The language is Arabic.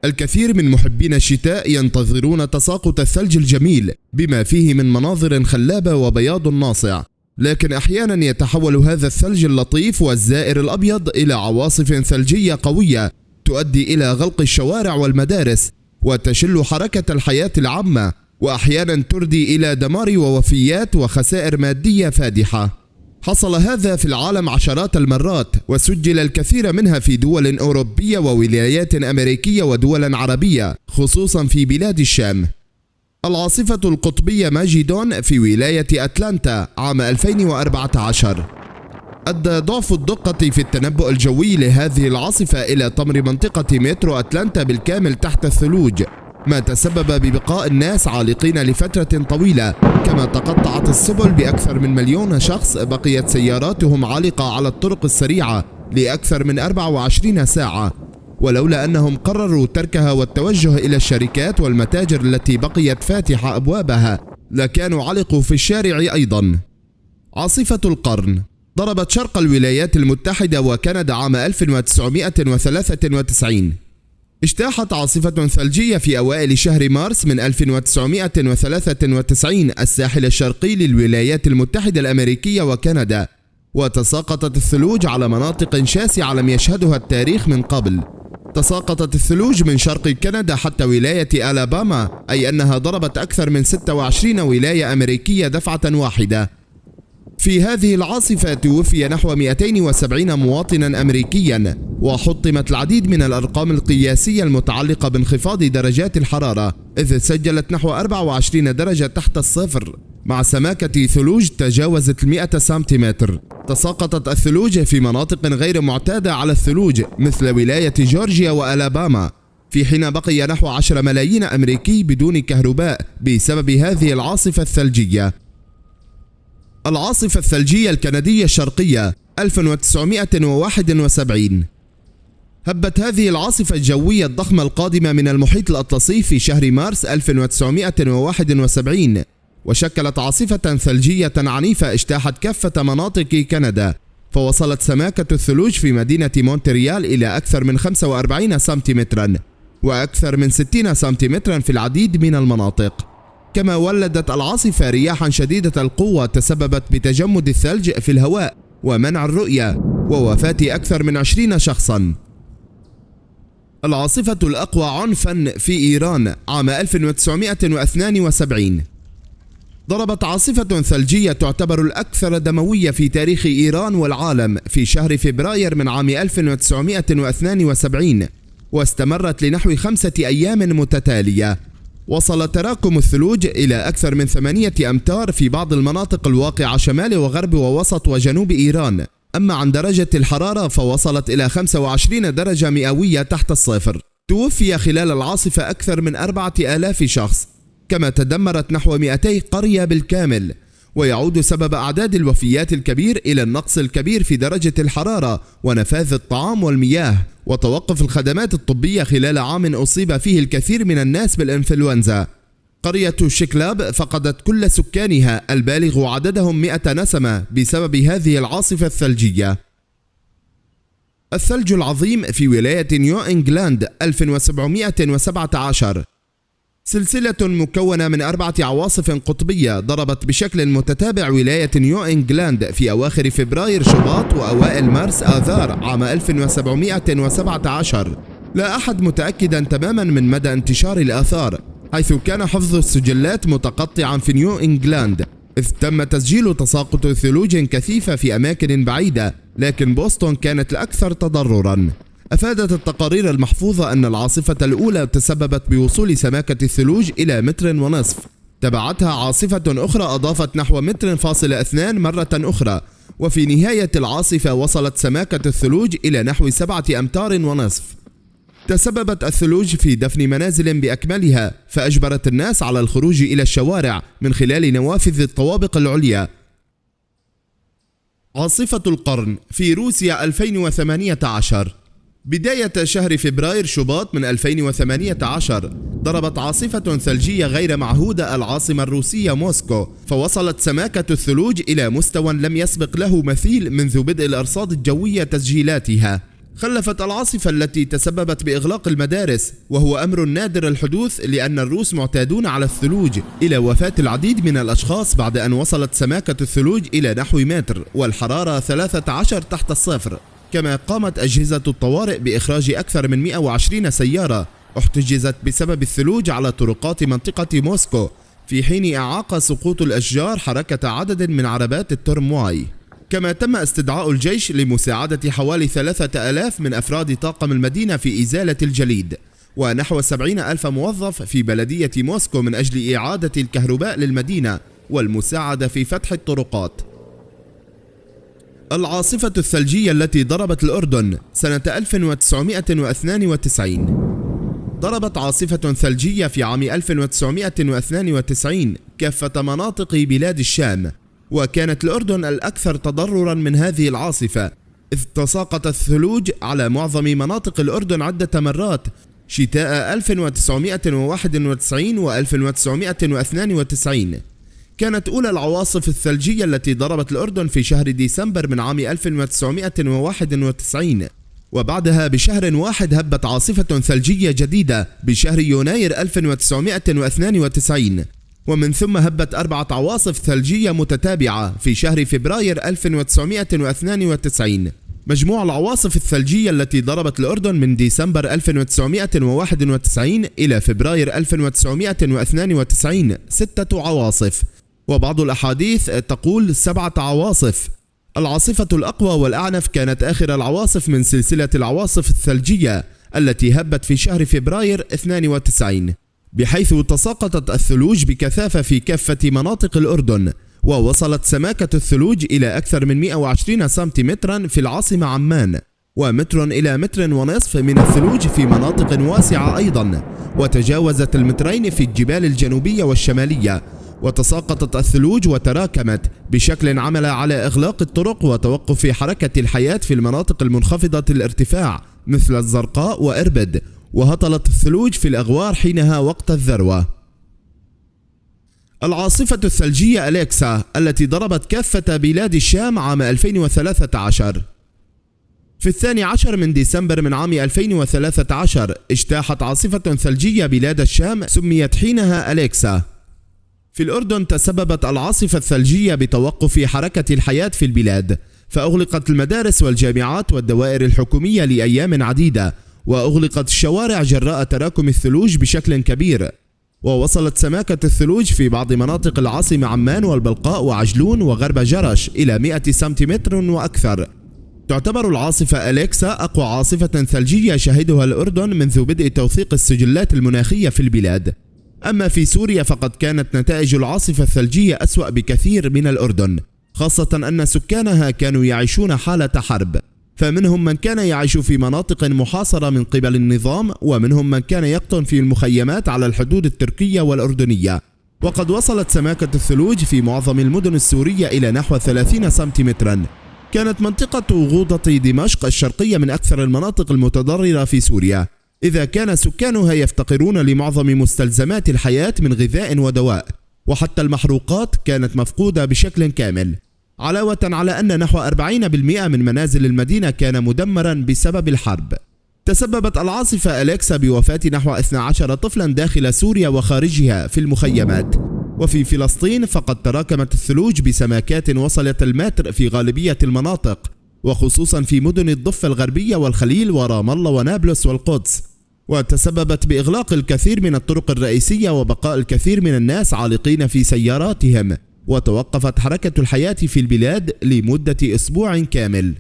الكثير من محبين الشتاء ينتظرون تساقط الثلج الجميل بما فيه من مناظر خلابة وبياض ناصع، لكن أحيانا يتحول هذا الثلج اللطيف والزائر الأبيض إلى عواصف ثلجية قوية تؤدي إلى غلق الشوارع والمدارس وتشل حركة الحياة العامة، وأحيانا تردي إلى دمار ووفيات وخسائر مادية فادحة. حصل هذا في العالم عشرات المرات، وسجل الكثير منها في دول أوروبية وولايات أمريكية ودول عربية، خصوصا في بلاد الشام. العاصفة القطبية ماجيدون في ولاية أتلانتا عام 2014 أدى ضعف الدقة في التنبؤ الجوي لهذه العاصفة إلى طمر منطقة مترو أتلانتا بالكامل تحت الثلوج، ما تسبب ببقاء الناس عالقين لفترة طويلة، كما تقطعت السبل بأكثر من 1,000,000 شخص بقيت سياراتهم عالقة على الطرق السريعة لأكثر من 24 ساعة، ولولا أنهم قرروا تركها والتوجه إلى الشركات والمتاجر التي بقيت فاتحة أبوابها لكانوا علقوا في الشارع أيضا. عاصفة القرن ضربت شرق الولايات المتحدة وكندا عام 1993. اجتاحت عاصفة ثلجية في أوائل شهر مارس من 1993 الساحل الشرقي للولايات المتحدة الأمريكية وكندا، وتساقطت الثلوج على مناطق شاسعة لم يشهدها التاريخ من قبل. تساقطت الثلوج من شرق كندا حتى ولاية ألاباما، أي أنها ضربت أكثر من 26 ولاية أمريكية دفعة واحدة. في هذه العاصفة توفي نحو 270 مواطنا أمريكيا، وحطمت العديد من الأرقام القياسية المتعلقة بانخفاض درجات الحرارة، إذ سجلت نحو 24 درجة تحت الصفر مع سماكة ثلوج تجاوزت 100 سنتيمتر. تساقطت الثلوج في مناطق غير معتادة على الثلوج مثل ولاية جورجيا وألاباما، في حين بقي نحو 10 ملايين أمريكي بدون كهرباء بسبب هذه العاصفة الثلجية. العاصفة الثلجية الكندية الشرقية 1971 هبت هذه العاصفة الجوية الضخمة القادمة من المحيط الأطلسي في شهر مارس 1971، وشكلت عاصفة ثلجية عنيفة اجتاحت كافة مناطق كندا، فوصلت سماكة الثلوج في مدينة مونتريال إلى أكثر من 45 سنتيمترا وأكثر من 60 سنتيمترا في العديد من المناطق. كما ولدت العاصفة رياحا شديدة القوة تسببت بتجمد الثلج في الهواء ومنع الرؤية ووفاة أكثر من 20 شخصا. العاصفة الأقوى عنفا في إيران عام 1972 ضربت عاصفة ثلجية تعتبر الأكثر دموية في تاريخ إيران والعالم في شهر فبراير من عام 1972، واستمرت لنحو 5 أيام متتالية. وصل تراكم الثلوج إلى أكثر من 8 أمتار في بعض المناطق الواقعة شمال وغرب ووسط وجنوب إيران. أما عن درجة الحرارة فوصلت إلى 25 درجة مئوية تحت الصفر. توفي خلال العاصفة أكثر من 4,000 شخص، كما تدمرت نحو 200 قرية بالكامل. ويعود سبب أعداد الوفيات الكبير إلى النقص الكبير في درجة الحرارة ونفاذ الطعام والمياه وتوقف الخدمات الطبية خلال عام أصيب فيه الكثير من الناس بالإنفلونزا. قرية شيكلاب فقدت كل سكانها البالغ عددهم 100 نسمة بسبب هذه العاصفة الثلجية. الثلج العظيم في ولاية نيو إنجلاند 1717 سلسلة مكونة من 4 عواصف قطبية ضربت بشكل متتابع ولاية نيو إنجلاند في أواخر فبراير شباط وأوائل مارس آذار عام 1717. لا أحد متأكدا تماما من مدى انتشار الآثار، حيث كان حفظ السجلات متقطعا في نيو إنجلاند، إذ تم تسجيل تساقط ثلوج كثيفة في أماكن بعيدة، لكن بوسطن كانت الأكثر تضررا. أفادت التقارير المحفوظة أن العاصفة الأولى تسببت بوصول سماكة الثلوج إلى 1.5 متر، تبعتها عاصفة أخرى أضافت نحو 1.2 متر مرة أخرى، وفي نهاية العاصفة وصلت سماكة الثلوج إلى نحو 7.5 أمتار. تسببت الثلوج في دفن منازل بأكملها، فأجبرت الناس على الخروج إلى الشوارع من خلال نوافذ الطوابق العليا. عاصفة القرن في روسيا 2018 بداية شهر فبراير شباط من 2018 ضربت عاصفة ثلجية غير معهودة العاصمة الروسية موسكو، فوصلت سماكة الثلوج إلى مستوى لم يسبق له مثيل منذ بدء الأرصاد الجوية تسجيلاتها. خلفت العاصفة التي تسببت بإغلاق المدارس، وهو أمر نادر الحدوث لأن الروس معتادون على الثلوج، إلى وفاة العديد من الأشخاص بعد أن وصلت سماكة الثلوج إلى نحو متر والحرارة 13 تحت الصفر. كما قامت أجهزة الطوارئ بإخراج أكثر من 120 سيارة احتجزت بسبب الثلوج على طرقات منطقة موسكو، في حين أعاق سقوط الأشجار حركة عدد من عربات الترمواي. كما تم استدعاء الجيش لمساعدة حوالي 3000 من أفراد طاقم المدينة في إزالة الجليد، ونحو 70,000 موظف في بلدية موسكو من أجل إعادة الكهرباء للمدينة والمساعدة في فتح الطرقات. العاصفة الثلجية التي ضربت الأردن سنة 1992. ضربت عاصفة ثلجية في عام 1992 كافة مناطق بلاد الشام، وكانت الأردن الأكثر تضررا من هذه العاصفة، إذ تساقط الثلوج على معظم مناطق الأردن عدة مرات شتاء 1991 و 1992. كانت أولى العواصف الثلجية التي ضربت الأردن في شهر ديسمبر من عام 1991، وبعدها بشهر واحد هبت عاصفة ثلجية جديدة بشهر يناير 1992، ومن ثم هبت 4 عواصف ثلجية متتابعة في شهر فبراير 1992. مجموع العواصف الثلجية التي ضربت الأردن من ديسمبر 1991 إلى فبراير 1992 6 عواصف، وبعض الأحاديث تقول 7 عواصف. العاصفة الأقوى والأعنف كانت آخر العواصف من سلسلة العواصف الثلجية التي هبت في شهر فبراير 92، بحيث تساقطت الثلوج بكثافة في كافة مناطق الأردن، ووصلت سماكة الثلوج إلى أكثر من 120 سنتيمترا في العاصمة عمان، ومتر إلى متر ونصف من الثلوج في مناطق واسعة أيضا، وتجاوزت المترين في الجبال الجنوبية والشمالية. وتساقطت الثلوج وتراكمت بشكل عمل على إغلاق الطرق وتوقف حركة الحياة في المناطق المنخفضة الارتفاع مثل الزرقاء وإربد، وهطلت الثلوج في الأغوار حينها وقت الذروة. العاصفة الثلجية أليكسا التي ضربت كافة بلاد الشام عام 2013. في 12 من ديسمبر من عام 2013 اجتاحت عاصفة ثلجية بلاد الشام سميت حينها أليكسا. في الأردن تسببت العاصفة الثلجية بتوقف حركة الحياة في البلاد، فأغلقت المدارس والجامعات والدوائر الحكومية لأيام عديدة، وأغلقت الشوارع جراء تراكم الثلوج بشكل كبير. ووصلت سماكة الثلوج في بعض مناطق العاصمة عمان والبلقاء وعجلون وغرب جرش إلى 100 سنتيمتر وأكثر. تعتبر العاصفة أليكسا أقوى عاصفة ثلجية شهدها الأردن منذ بدء توثيق السجلات المناخية في البلاد. أما في سوريا فقد كانت نتائج العاصفة الثلجية أسوأ بكثير من الأردن، خاصة أن سكانها كانوا يعيشون حالة حرب، فمنهم من كان يعيش في مناطق محاصرة من قبل النظام، ومنهم من كان يقطن في المخيمات على الحدود التركية والأردنية. وقد وصلت سماكة الثلوج في معظم المدن السورية إلى نحو 30 سنتيمترا. كانت منطقة غوضة دمشق الشرقية من أكثر المناطق المتضررة في سوريا، إذا كان سكانها يفتقرون لمعظم مستلزمات الحياة من غذاء ودواء، وحتى المحروقات كانت مفقودة بشكل كامل، علاوة على أن نحو 40% من منازل المدينة كان مدمرا بسبب الحرب. تسببت العاصفة أليكسا بوفاة نحو 12 طفلا داخل سوريا وخارجها في المخيمات. وفي فلسطين فقد تراكمت الثلوج بسماكات وصلت المتر في غالبية المناطق، وخصوصا في مدن الضفة الغربية والخليل ورام الله ونابلس والقدس، وتسببت بإغلاق الكثير من الطرق الرئيسية وبقاء الكثير من الناس عالقين في سياراتهم، وتوقفت حركة الحياة في البلاد لمدة أسبوع كامل.